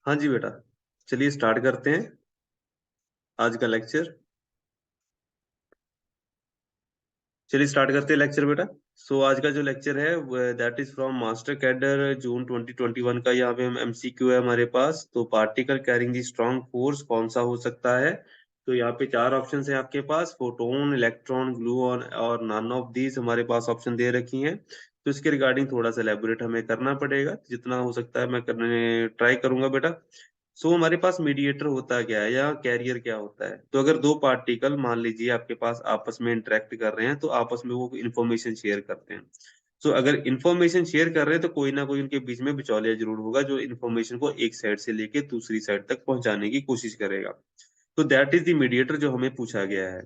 हाँ जी बेटा, चलिए स्टार्ट करते हैं आज का लेक्चर। चलिए स्टार्ट करते हैं लेक्चर बेटा। आज का जो लेक्चर है that is from master cadre June 2021 का। यहाँ पे हम एमसीक्यू है हमारे पास। तो particle carrying the strong force कौन सा हो सकता है। तो यहाँ पे चार ऑप्शन है आपके पास, फोटोन, इलेक्ट्रॉन, ग्लूऑन और नन ऑफ दीज हमारे पास ऑप्शन दे रखी हैं। तो इसके रिगार्डिंग थोड़ा सा एलेबोरेट हमें करना पड़ेगा, जितना हो सकता है मैं करने ट्राई करूंगा बेटा। हमारे पास मीडिएटर होता क्या है या कैरियर क्या होता है। तो अगर दो पार्टिकल मान लीजिए आपके पास आपस में इंटरेक्ट कर रहे हैं तो आपस में वो इंफॉर्मेशन शेयर करते हैं। अगर इंफॉर्मेशन शेयर कर रहे हैं तो कोई ना कोई उनके बीच में बिचौलिया जरूर होगा जो इंफॉर्मेशन को एक साइड से लेके दूसरी साइड तक पहुंचाने की कोशिश करेगा। तो दैट इज द मीडिएटर जो हमें पूछा गया है।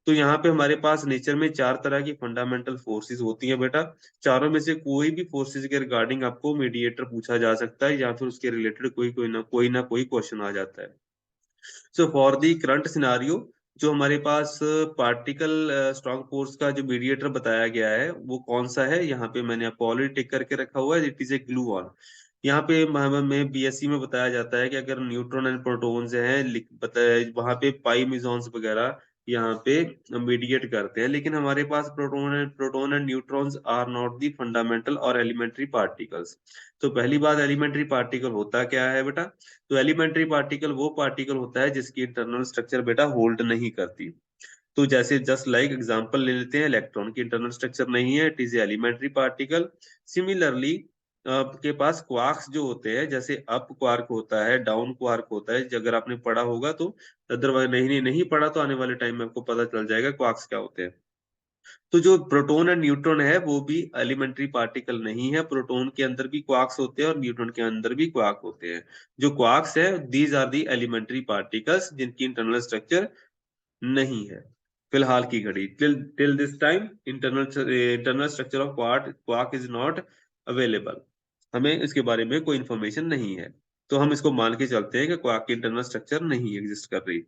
तो यहाँ पे हमारे पास नेचर में चार तरह की फंडामेंटल फोर्सेस होती हैं बेटा। चारों में से कोई भी फोर्सेस के रिगार्डिंग आपको मीडिएटर पूछा जा सकता है या फिर उसके रिलेटेड कोई ना कोई क्वेश्चन आ जाता है। फॉर दी करंट सिनारियो, जो हमारे पास पार्टिकल स्ट्रॉन्ग फोर्स का जो मीडिएटर बताया गया है वो कौन सा है, यहाँ पे मैंने आपको ऑलरेडी टिक करके रखा हुआ है, इट इज ए ग्लूऑन। यहाँ पे हमें बीएससी में बताया जाता है कि अगर न्यूट्रॉन एंड प्रोटॉन्स हैं बताया वहां पे पाई मिजॉन्स वगैरह यहाँ पे मीडिएट करते हैं, लेकिन हमारे पास proton and neutrons are not the fundamental और एलिमेंट्री पार्टिकल्स। तो पहली बात, एलिमेंट्री पार्टिकल होता क्या है बेटा। तो एलिमेंट्री पार्टिकल वो पार्टिकल होता है जिसकी इंटरनल स्ट्रक्चर बेटा होल्ड नहीं करती। तो जैसे जस्ट लाइक एग्जांपल ले लेते हैं, इलेक्ट्रॉन की इंटरनल स्ट्रक्चर नहीं है, it is elementary particle. Similarly आपके पास क्वार्क्स जो होते हैं, जैसे अप क्वार्क होता है, डाउन क्वार्क होता है, अगर आपने पढ़ा होगा तो। अदरवाइज नहीं पढ़ा तो आने वाले टाइम में आपको पता चल जाएगा क्वार्क्स क्या होते हैं। तो जो प्रोटॉन एंड न्यूट्रॉन है वो भी एलिमेंट्री पार्टिकल नहीं है। प्रोटॉन के अंदर भी क्वार्क्स होते हैं और न्यूट्रॉन के अंदर भी क्वार्क होते हैं। जो क्वार्क्स है these are the elementary particles जिनकी इंटरनल स्ट्रक्चर नहीं है फिलहाल की घड़ी। Till till this time internal structure of quark is not available. हमें इसके बारे में कोई इंफॉर्मेशन नहीं है। तो हम इसको मान के चलते हैं कि क्वार्क की इंटरनल स्ट्रक्चर नहीं एग्जिस्ट कर रही।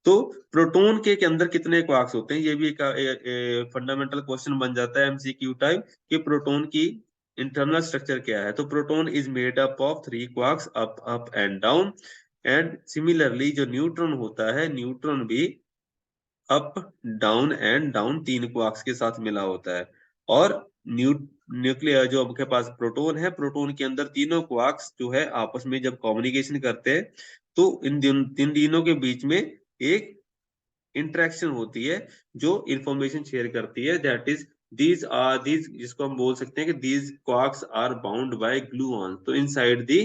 तो प्रोटॉन के अंदर कितने क्वार्क्स होते हैं, ये भी एक फंडामेंटल क्वेश्चन बन जाता है एमसीक्यू टाइप, कि प्रोटॉन की इंटरनल स्ट्रक्चर क्या है। तो proton is made up of three quarks, up up and down. And similarly जो न्यूट्रॉन होता है, न्यूट्रॉन भी अप डाउन एंड डाउन तीन क्वार्क्स के साथ मिला होता है। और न्यूक्लियर जो आपके पास प्रोटॉन है, प्रोटॉन के अंदर तीनों क्वार्क्स जो है आपस में जब कम्युनिकेशन करते हैं तो इन तीनों के बीच में एक इंटरेक्शन होती है जो इंफॉर्मेशन शेयर करती है। दैट इज दीज जिसको हम बोल सकते हैं कि these quarks are bound by gluon. तो इनसाइड दी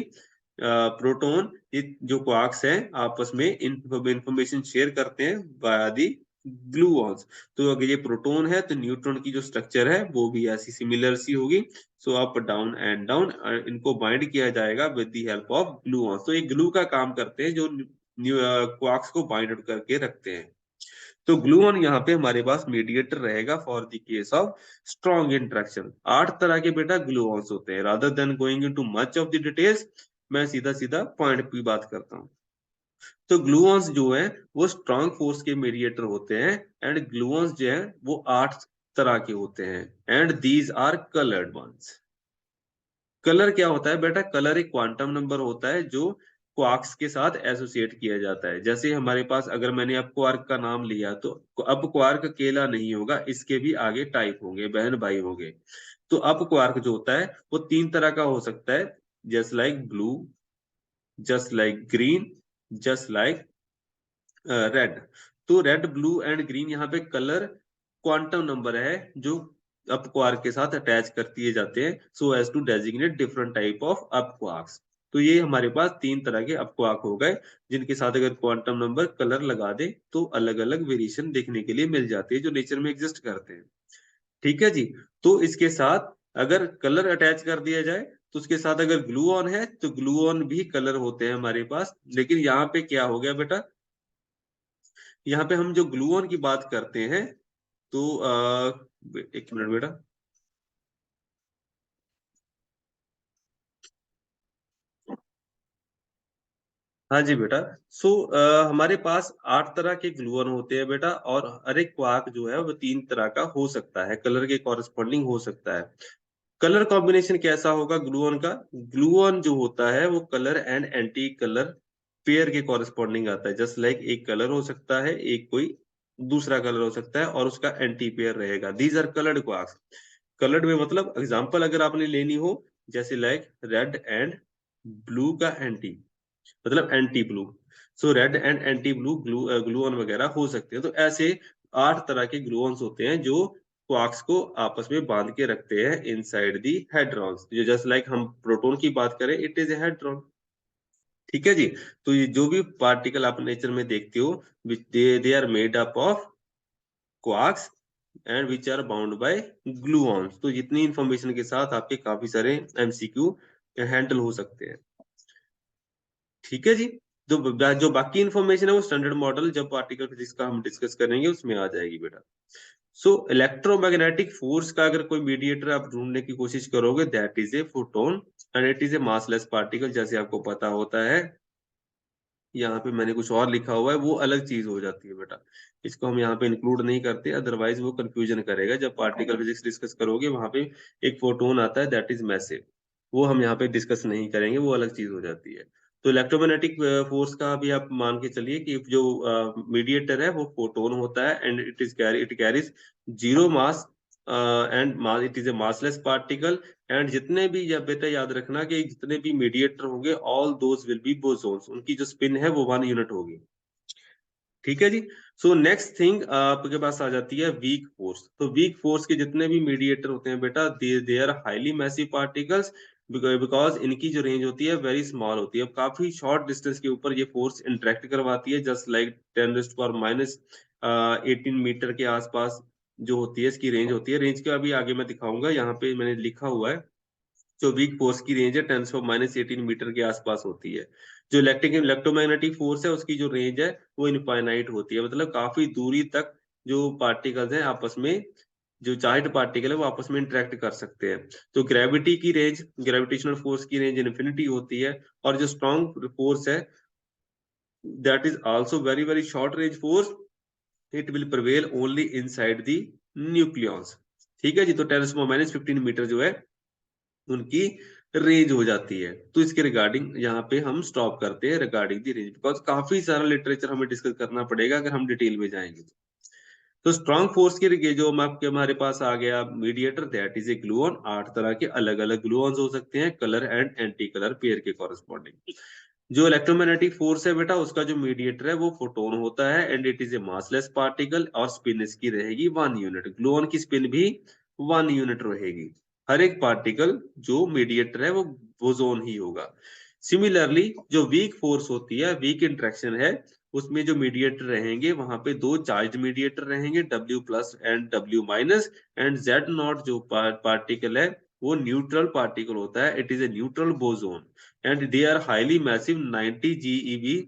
प्रोटॉन ये जो क्वार्क्स हैं आपस में इंफॉर्मेशन शेयर करते हैं बाय दी ग्लूऑन्स। तो अगर ये प्रोटॉन है तो न्यूट्रॉन की जो स्ट्रक्चर है वो भी ऐसी सिमिलर सी होगी। अप डाउन एंड डाउन इनको बाइंड किया जाएगा with the help of gluons. तो ये ग्लू का काम करते हैं जो क्वार्क्स को बाइंड करके रखते हैं। तो ग्लूऑन यहाँ पे हमारे पास मीडिएटर रहेगा for the case of strong interaction. आठ तरह के बेटा ग्लूऑन्स होते हैं। Rather than going into much of the details, मैं सीधा सीधा पॉइंट की बात करता हूँ। तो ग्लूऑन्स जो है वो स्ट्रॉन्ग फोर्स के मीडिएटर होते हैं। एंड ग्लूऑन्स जो है वो आठ तरह के होते हैं। And these are coloured ones. Colour क्या होता है बेटा, कलर एक क्वांटम नंबर होता है जो क्वार्क्स के साथ एसोसिएट किया जाता है। जैसे हमारे पास अगर मैंने अब क्वार्क का नाम लिया तो अब क्वार्क अकेला नहीं होगा, इसके भी आगे टाइप होंगे, बहन भाई होंगे। तो अब क्वार्क जो होता है वो तीन तरह का हो सकता है, just like blue, just like green, just like red. तो रेड, ब्लू एंड ग्रीन यहाँ पे कलर क्वांटम नंबर है जो अप क्वार्क के साथ अटैच कर दिए जाते हैं so as to designate different type of up quarks. तो ये हमारे पास तीन तरह के अप क्वार्क हो गए जिनके साथ अगर क्वांटम नंबर कलर लगा दे तो अलग अलग वेरिएशन देखने के लिए मिल जाती है जो नेचर में एग्जिस्ट करते हैं। ठीक है जी। तो इसके साथ अगर कलर अटैच कर दिया जाए तो उसके साथ अगर ग्लू ऑन है तो ग्लू ऑन भी कलर होते हैं हमारे पास। लेकिन यहाँ पे क्या हो गया बेटा, यहाँ पे हम जो ग्लूऑन की बात करते हैं तो एक मिनट बेटा। हाँ जी बेटा। हमारे पास आठ तरह के ग्लूऑन होते हैं बेटा, और हर एक क्वार्क जो है वो तीन तरह का हो सकता है, कलर के कॉरेस्पॉन्डिंग हो सकता है। कलर कॉम्बिनेशन कैसा होगा ग्लूऑन का? ग्लूऑन जो होता है वो colour and anti colour pair के कॉरेस्पॉन्डिंग आता है। जस्ट लाइक एक कलर हो सकता है, एक कोई दूसरा कलर हो सकता है और उसका एंटी पेयर रहेगा। These are coloured quarks. Coloured में मतलब एग्जांपल अगर आपने लेनी हो, जैसे लाइक रेड एंड ब्लू का एंटी, मतलब anti blue. So red and anti blue gluon वगैरह हो सकते हैं। तो ऐसे 8 तरह के ग्लूऑन्स होते हैं जो क्वार्क्स को आपस में बांध के रखते हैं इनसाइड दी हेड्रॉन्स। जो जस्ट लाइक हम प्रोटॉन की बात करें, इट इज ए हेड्रॉन। ठीक है जी। तो ये जो भी पार्टिकल आप नेचर में देखते हो, they are made up of quarks and which are bound by gluons. तो जितनी इंफॉर्मेशन के साथ आपके काफी सारे एमसीक्यू हैंडल हो सकते हैं। ठीक है जी। जो बाकी इंफॉर्मेशन है वो स्टैंडर्ड मॉडल जब पार्टिकल फिजिक्स का हम डिस्कस करेंगे उसमें आ जाएगी बेटा। सो इलेक्ट्रोमैग्नेटिक फोर्स का अगर कोई मीडिएटर आप ढूंढने की कोशिश करोगे, that is a photon and it is A massless particle. जैसे आपको पता होता है, यहाँ पे मैंने कुछ और लिखा हुआ है, वो अलग चीज हो जाती है बेटा। इसको हम यहाँ पे इंक्लूड नहीं करते, अदरवाइज वो कंफ्यूजन करेगा। जब पार्टिकल फिजिक्स डिस्कस करोगे वहां पे एक फोटोन आता है, दैट इज मैसिव। वो हम यहाँ पे डिस्कस नहीं करेंगे, वो अलग चीज हो जाती है। तो इलेक्ट्रोमैग्नेटिक फोर्स का भी आप मान के चलिए कि जो मीडिएटर है वो फोटोन होता है and it carries zero mass and it is A massless particle. And जितने भी, या बेटा याद रखना कि जितने भी मीडिएटर होंगे, all those will be bosons. उनकी जो स्पिन है वो 1 यूनिट होगी। ठीक है जी। सो नेक्स्ट थिंग आपके पास आ जाती है वीक फोर्स। तो वीक फोर्स के जितने भी मीडिएटर होते हैं बेटा, they are highly massive particles, because इनकी जो रेंज होती है वेरी स्मॉल होती है। काफी शॉर्ट डिस्टेंस के ऊपर ये फोर्स इंटरेक्ट करवाती है, जस्ट लाइक 10⁻⁻18 मीटर के आसपास जो होती है इसकी रेंज होती है। रेंज का अभी आगे मैं दिखाऊंगा, यहाँ पे मैंने लिखा हुआ है। जो वीक फोर्स की रेंज है 10⁻18 मीटर के आसपास होती है। जो इलेक्ट्रोमैग्नेटिक फोर्स है उसकी जो रेंज है वो इनफाइनाइट होती है, मतलब काफी दूरी तक जो पार्टिकल्स हैं आपस में, जो चार्ज्ड पार्टिकल है वो आपस में इंटरेक्ट कर सकते हैं। तो ग्रेविटी की रेंज, ग्रेविटेशनल फोर्स की रेंज इन्फिनिटी होती है। और जो स्ट्रॉन्ग फोर्स है, that is also very very short range force, it will prevail only inside the nucleons. ठीक है जी। तो 10⁻15 मीटर जो है उनकी रेंज हो जाती है। तो इसके रिगार्डिंग यहाँ पे हम स्टॉप करते हैं रिगार्डिंग दी रेंज, बिकॉज काफी सारा लिटरेचर हमें डिस्कस करना पड़ेगा अगर हम डिटेल में जाएंगे। तो स्ट्रॉन्ग फोर्स के लिए जो हम आपके हमारे पास आ गया mediator, that is a gluon. 8 तरह के अलग अलग ग्लूऑन्स हो सकते हैं colour and anti colour pair के कॉरेस्पॉन्डिंग। जो इलेक्ट्रोमैग्नेटिक फोर्स है बेटा, उसका जो मीडिएटर है वो फोटोन होता है and it is A massless particle और स्पिन इसकी रहेगी 1 यूनिट। ग्लूऑन की स्पिन भी 1 यूनिट रहेगी। हर एक पार्टिकल जो मीडिएटर है वो बोसोन ही होगा। सिमिलरली जो वीक फोर्स होती है, वीक इंट्रैक्शन है, उसमें जो मीडिएटर रहेंगे वहां पे 2 चार्ज मीडिएटर रहेंगे, W plus and W minus. And Z naught जो पार्टिकल है वो न्यूट्रल पार्टिकल होता है, it is a neutral boson and they are highly massive, 90 GeV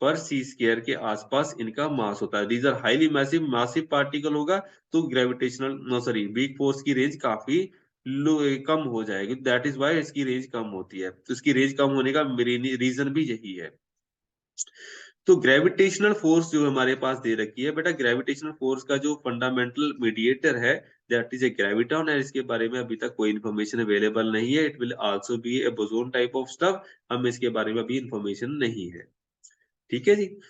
पर सी स्क्वायर के आसपास इनका मास होता है। These are highly massive, massive particle होगा तो gravitational no sorry weak force की रेंज काफी लो, कम हो जाएगी। दैट इज वाई इसकी रेंज कम होती है। तो इसकी रेंज कम होने का रीजन भी यही है। तो ग्रेविटेशनल फोर्स जो हमारे पास दे रखी है बेटा, ग्रेविटेशनल फोर्स का जो फंडामेंटल मीडिएटर है दैट इज ए ग्रेविटॉन है। इसके बारे में अभी तक कोई इन्फॉर्मेशन अवेलेबल नहीं है। It will also be A boson type of stuff, हम इसके बारे में अभी इन्फॉर्मेशन नहीं है। ठीक है जी।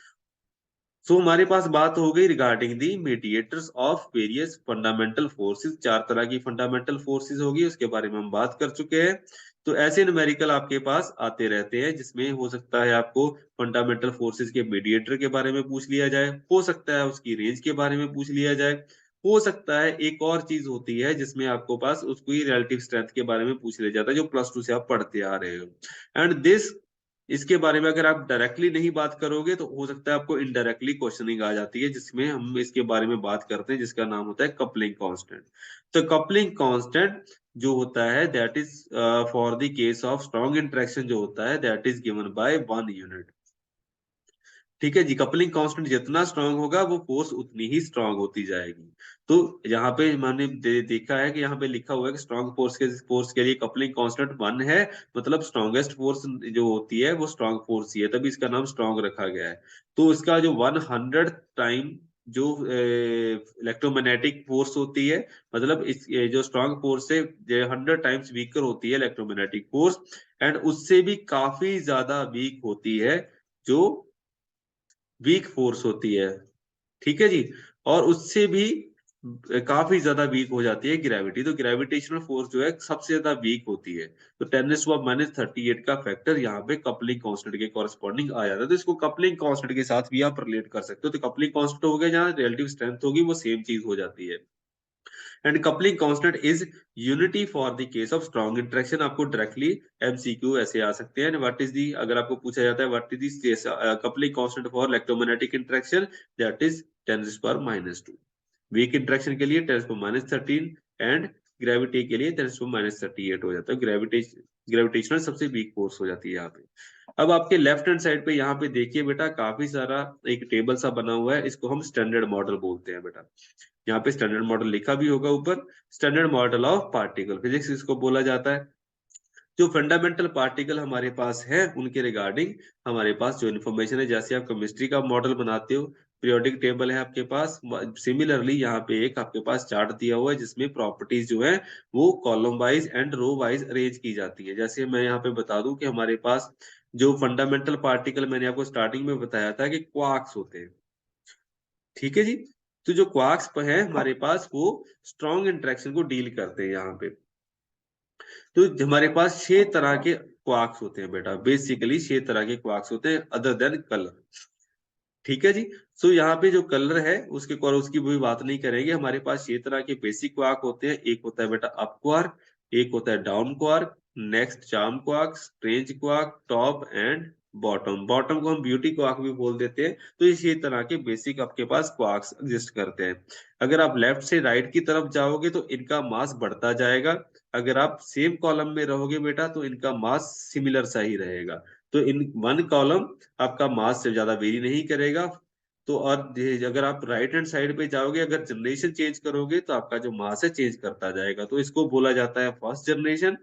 सो हमारे पास बात हो गई regarding the mediators of various fundamental forces. 4 तरह की फंडामेंटल फोर्सेस होगी, उसके बारे में हम बात कर चुके हैं। तो ऐसे न्यूमेरिकल आपके पास आते रहते हैं जिसमें हो सकता है आपको फंडामेंटल फोर्सेस के मीडिएटर के बारे में पूछ लिया जाए, हो सकता है उसकी रेंज के बारे में पूछ लिया जाए, हो सकता है एक और चीज होती है जिसमें आपको पास उसकी रिलेटिव स्ट्रेंथ के बारे में पूछ लिया जाता है, जो +2 से आप पढ़ते आ रहे हो। एंड दिस, इसके बारे में अगर आप डायरेक्टली नहीं बात करोगे तो हो सकता है आपको इनडायरेक्टली क्वेश्चनिंग आ जाती है, जिसमें हम इसके बारे में बात करते हैं जिसका नाम होता है कपलिंग कांस्टेंट। तो कपलिंग कांस्टेंट जो होता है that is for the case of strong interaction जो होता है that is given by 1 unit. ठीक है जी। कपलिंग कांस्टेंट जितना स्ट्रांग होगा वो फोर्स उतनी ही स्ट्रांग होती जाएगी। तो यहाँ पे मैंने देखा है कि यहाँ पे लिखा हुआ है कि स्ट्रांग फोर्स के लिए कपलिंग कांस्टेंट 1 है, मतलब स्ट्रॉन्गेस्ट फोर्स जो होती है वो स्ट्रांग फोर्स ही है, तभी इसका नाम स्ट्रांग रखा गया है। तो इसका जो 100 टाइम जो इलेक्ट्रोमैग्नेटिक फोर्स होती है, मतलब इस जो स्ट्रांग फोर्स से 100 टाइम्स वीकर होती है इलेक्ट्रोमैग्नेटिक फोर्स, एंड उससे भी काफी ज्यादा वीक होती है जो वीक फोर्स होती है, ठीक है जी। और उससे भी काफी ज्यादा वीक हो जाती है ग्रेविटी। तो ग्रेविटेशनल फोर्स जो है सबसे ज्यादा वीक होती है। तो 10⁻⁻38 का फैक्टर यहाँ पे कपलिंग कांस्टेंट के कॉरस्पॉन्डिंग आ जाता है। तो इसको कपलिंग कांस्टेंट के साथ भी आप रिलेट कर सकते हो। तो कपलिंग कांस्टेंट हो गया, जहाँ रिलेटिव स्ट्रेंथ होगी वो सेम चीज हो जाती है। And coupling constant is unity for the case of strong interaction. आपको डायरेक्टली एमसीक्यू ऐसे आ सकते हैं। व्हाट इज दी, अगर आपको पूछा जाता है what is the coupling constant for electromagnetic interaction, that is 10⁻²। Weak interaction के लिए 10⁻13 एंड ग्रेविटी के लिए 10⁻38 हो जाता है। ग्रेविटेशनल सबसे वीक फोर्स हो जाती है यहाँ पे। अब आपके लेफ्ट हैंड साइड पे यहाँ पे देखिए बेटा, काफी सारा एक टेबल सा बना हुआ है, इसको हम स्टैंडर्ड मॉडल बोलते हैं बेटा। यहाँ पे स्टैंडर्ड मॉडल लिखा भी होगा ऊपर, standard model of particle physics इसको बोला जाता है। जो फंडामेंटल पार्टिकल हमारे पास है उनके रिगार्डिंग हमारे पास जो इन्फॉर्मेशन है, जैसे आप केमिस्ट्री का मॉडल बनाते हो, पीरियोडिक टेबल है आपके पास, सिमिलरली यहाँ पे एक आपके पास चार्ट दिया हुआ है जिसमें प्रॉपर्टीज जो है वो column wise and row wise arrange की जाती है। जैसे मैं यहाँ पे बता दूं कि हमारे पास जो फंडामेंटल पार्टिकल मैंने आपको स्टार्टिंग में बताया था कि क्वार्क्स होते हैं, ठीक है जी। तो जो क्वार्क्स है हमारे पास वो स्ट्रॉन्ग इंटरेक्शन को डील करते हैं यहाँ पे। तो हमारे पास 6 तरह के क्वार्क्स होते हैं बेटा, बेसिकली 6 तरह के क्वार्क्स होते हैं अदर देन कलर, ठीक है जी। सो यहाँ पे जो कलर है उसके उसकी भी बात नहीं करेंगे। हमारे पास 6 तरह के बेसिक क्वार्क होते हैं। एक होता है बेटा अप क्वार्क, एक होता है down quark, next charm quark, strange quark, top and bottom. Bottom को हम ब्यूटी क्वार्क भी बोल देते हैं। तो ये 6 तरह के बेसिक आपके पास क्वार्क्स एग्जिस्ट करते हैं। अगर आप लेफ्ट से राइट की तरफ जाओगे तो इनका मास बढ़ता जाएगा, अगर आप सेम कॉलम में रहोगे बेटा तो इनका मास सिमिलर सा ही रहेगा। तो इन वन कॉलम आपका मास से ज्यादा वेरी नहीं करेगा। तो और अगर आप राइट हैंड साइड पे जाओगे, अगर जनरेशन चेंज करोगे तो आपका जो मास है चेंज करता जाएगा। तो इसको बोला जाता है फर्स्ट जनरेशन,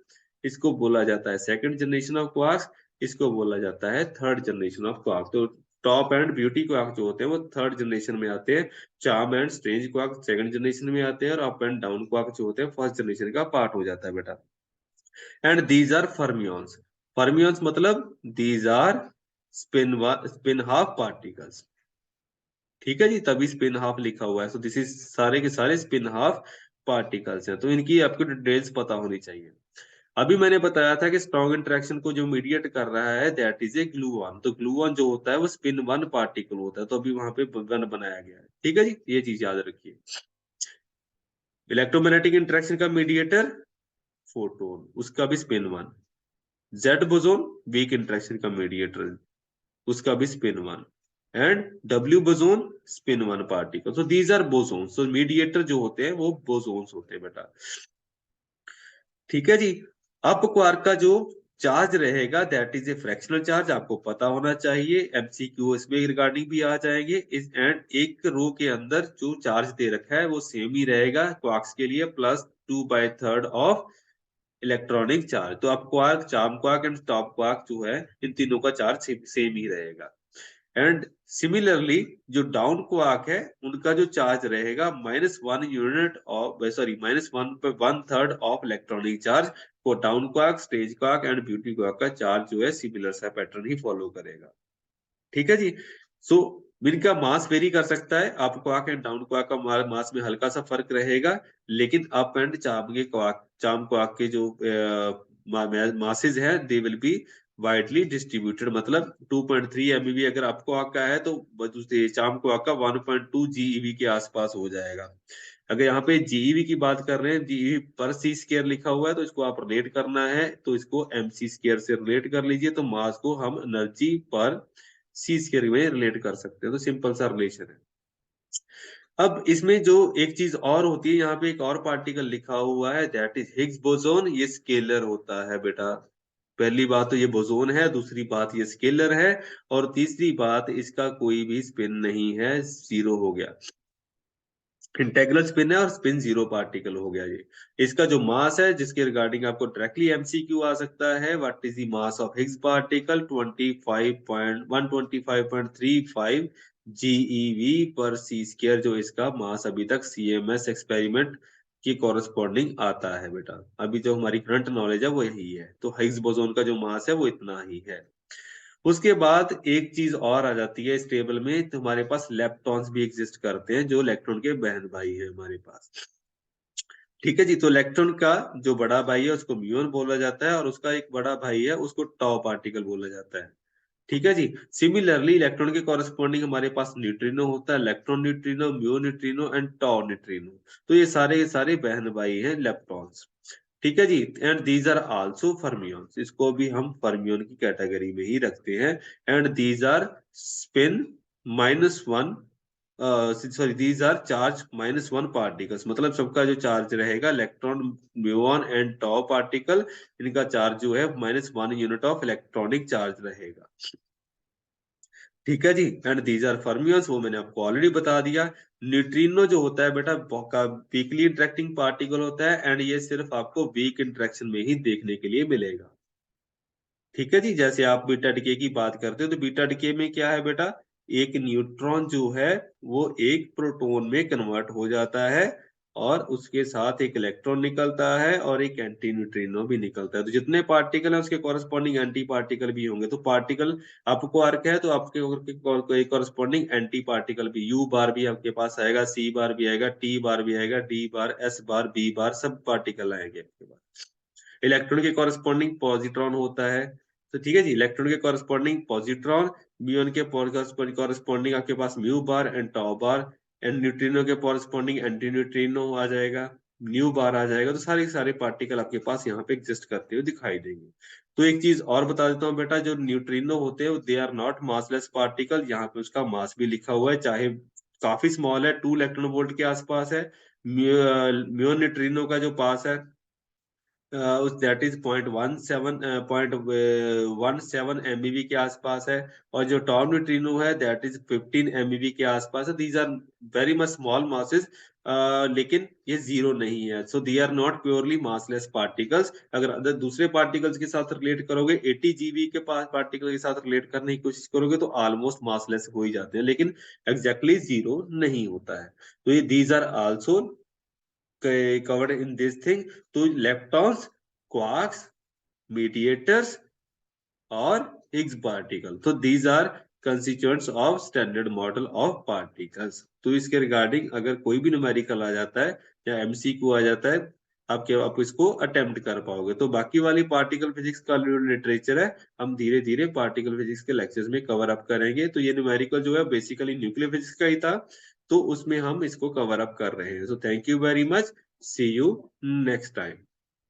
इसको बोला जाता है सेकंड जनरेशन ऑफ क्वार्क्स, इसको बोला जाता है थर्ड जनरेशन ऑफ क्वार्क्स। तो टॉप एंड ब्यूटी क्वार्क जो होते हैं वो थर्ड जनरेशन में आते हैं, charm and strange quark second generation में आते हैं, और अप एंड डाउन क्वार्क जो होते हैं फर्स्ट जनरेशन का पार्ट हो जाता है बेटा। And these are fermions. Fermions मतलब these are spin half particles, ठीक है जी, तभी स्पिन हाफ लिखा हुआ है। सो दिस इज सारे के सारे स्पिन हाफ पार्टिकल्स हैं। तो इनकी आपको डिटेल्स पता होनी चाहिए। अभी मैंने बताया था कि स्ट्रॉन्ग इंटरेक्शन को जो मीडिएट कर रहा है दैट इज ए ग्लूऑन। तो ग्लूऑन जो होता है वो स्पिन वन पार्टिकल होता है, तो अभी वहां पे वन बनाया गया है, ठीक है जी, ये चीज याद रखिए। इलेक्ट्रोमैग्नेटिक इंटरेक्शन का मीडिएटर फोटोन, उसका भी spin one. Z boson weak interaction का मीडिएटर, उसका भी spin one. And W boson spin one particle. So these are bosons. So mediator जो होते हैं वो बोसोन्स होते हैं बेटा, ठीक है जी। अप क्वार्क का जो चार्ज रहेगा that is a fractional charge, आपको पता होना चाहिए। एमसीक्यू इसमें रिगार्डिंग भी आ जाएंगे। इस एंड एक रो के अंदर जो चार्ज दे रखा है वो सेम ही रहेगा क्वार्क्स के लिए, +2/3 ऑफ इलेक्ट्रॉनिक चार्ज। तो अब quark, charm quark and stop quark जो है इन तीनों का चार्ज सेम ही रहेगा। एंड सिमिलरली जो डाउन क्वार्क है उनका जो चार्ज रहेगा -1 unit of, sorry -1/3 of electronic charge. को down quark, stage quark and beauty quark का चार्ज जो है सिमिलर सा पैटर्न ही फॉलो करेगा, ठीक है जी। सो इनका मास वेरी कर सकता है। Up quark and down quark का मास में हल्का सा फर्क रहेगा, लेकिन अप एंड चार्म क्वार्क के जो मासेज है they will be widely distributed. मतलब 2.3 MeV अगर अप क्वार्क का है तो दूसरे चार्म क्वार्क का 1.2 GeV के आसपास हो जाएगा। अगर यहाँ पे जीईवी की बात कर रहे हैं, जीईवी पर सी स्क्वायर लिखा हुआ है तो इसको आप रिलेट करना है तो इसको MC स्क्वायर से रिलेट कर लीजिए। तो मास को हम एनर्जी पर सी स्क्वायर में रिलेट कर सकते हैं। तो सिंपल सा रिलेशन है। अब इसमें जो एक चीज और होती है, यहाँ पे एक और पार्टिकल लिखा हुआ है दैट इज हिग्स बोसोन। ये स्केलर होता है बेटा। पहली बात तो ये बोसोन है, दूसरी बात ये स्केलर है, और तीसरी बात इसका कोई भी स्पिन नहीं है, जीरो हो गया। इंटेग्रल स्पिन है और स्पिन जीरो पार्टिकल हो गया ये। इसका जो मास है जिसके रिगार्डिंग आपको डायरेक्टली एमसीक्यू आ सकता है, what is the mass of Higgs particle, 125.35 GeV पर सी स्क्वायर जो इसका मास अभी तक CMS एक्सपेरिमेंट के कॉरस्पॉन्डिंग आता है बेटा। अभी जो हमारी करंट नॉलेज है वो यही है। तो हिग्स बोसोन का जो मास है वो इतना ही है। उसके बाद एक चीज और आ जाती है इस टेबल में, तो हमारे पास लेप्टॉन्स भी एग्जिस्ट करते हैं जो इलेक्ट्रॉन के बहन भाई है हमारे पास। ठीक है जी। तो इलेक्ट्रॉन का जो बड़ा भाई है उसको म्यून बोला जाता है, और उसका एक बड़ा भाई है उसको टॉ पार्टिकल बोला जाता है। ठीक है जी। सिमिलरली इलेक्ट्रॉन के कॉरस्पॉन्डिंग हमारे पास न्यूट्रिनो होता है, electron neutrino, mu neutrino and tau neutrino. तो ये सारे बहन भाई हैं लेप्टॉन्स। ठीक है जी। And these are also fermions, इसको भी हम फर्मियन की कैटेगरी में ही रखते हैं। And these are spin -1, sorry these are charge -1 particles, मतलब सबका जो चार्ज रहेगा electron, muon and tau particle, इनका चार्ज जो है -1 यूनिट ऑफ इलेक्ट्रॉनिक चार्ज रहेगा। ठीक है जी। एंड दीज आर फर्मियंस, वो मैंने आपको ऑलरेडी बता दिया। न्यूट्रिनो जो होता है बेटा वीकली इंटरेक्टिंग पार्टिकल होता है, एंड ये सिर्फ आपको वीक इंटरेक्शन में ही देखने के लिए मिलेगा। ठीक है जी। जैसे आप बीटा डीके की बात करते हो तो बीटा डीके में क्या है बेटा, एक न्यूट्रॉन जो है वो एक प्रोटॉन में कन्वर्ट हो जाता है, और उसके साथ एक इलेक्ट्रॉन निकलता है और एक एंटी न्यूट्रिनो भी निकलता है। तो जितने पार्टिकल है उसके कॉरस्पॉन्डिंग एंटी पार्टिकल भी होंगे। तो पार्टिकल आपको आर्क है तो आपके कॉरस्पॉन्डिंग एंटी पार्टिकल भी, यू बार भी आपके पास आएगा, सी बार भी आएगा, टी बार भी आएगा, D bar, S bar, B bar, सब पार्टिकल आएंगे आपके पास। इलेक्ट्रॉन के कॉरस्पॉन्डिंग पॉजिट्रॉन होता है। तो ठीक है जी। इलेक्ट्रॉन के कॉरस्पॉन्डिंग पॉजिट्रॉन, म्यून के कॉरस्पॉन्डिंग आपके पास mu bar and tau bar, and neutrino के कॉरस्पॉन्डिंग एंटी न्यूट्रिनो आ जाएगा, न्यू बार आ जाएगा। तो सारे पार्टिकल आपके पास यहाँ पे एग्जिस्ट करते हुए दिखाई देंगे। तो एक चीज और बता देता हूँ बेटा, जो न्यूट्रिनो होते हैं they are not massless particle. यहाँ पे उसका मास भी लिखा हुआ है, चाहे काफी स्मॉल है, 2 इलेक्ट्रॉन वोल्ट के आसपास है। म्यू न्यूट्रिनो का जो पास है उस दैट इज 0.17 MeV के आसपास है। और जो टॉर्म न्यूट्रिनो है दैट इज 15 MeV के आसपास है। These are very much small masses, लेकिन ये जीरो नहीं है। So they are not purely massless particles. अगर अदर दूसरे पार्टिकल्स के साथ रिलेट करोगे, 80 GeV के पास पार्टिकल के साथ रिलेट करने की कोशिश करोगे तो ऑलमोस्ट मासलेस हो ही जाते हैं, लेकिन एग्जैक्टली जीरो नहीं होता है। तो ये these are also covered in this thing। तो leptons, quarks, mediators और Higgs particle, तो these are constituents of standard model of particles। तो इसके रिगार्डिंग अगर कोई भी न्यूमेरिकल आ जाता है या MCQ आ जाता है, आप इसको अटेम्प्ट कर पाओगे। तो बाकी वाली पार्टिकल फिजिक्स का लिटरेचर है हम धीरे धीरे पार्टिकल फिजिक्स के लेक्चर्स में कवर अप करेंगे। तो ये न्यूमेरिकल जो है बेसिकली न्यूक्लियर फिजिक्स का ही था, तो उसमें हम इसको कवर अप कर रहे हैं। So thank you very much, see you next time.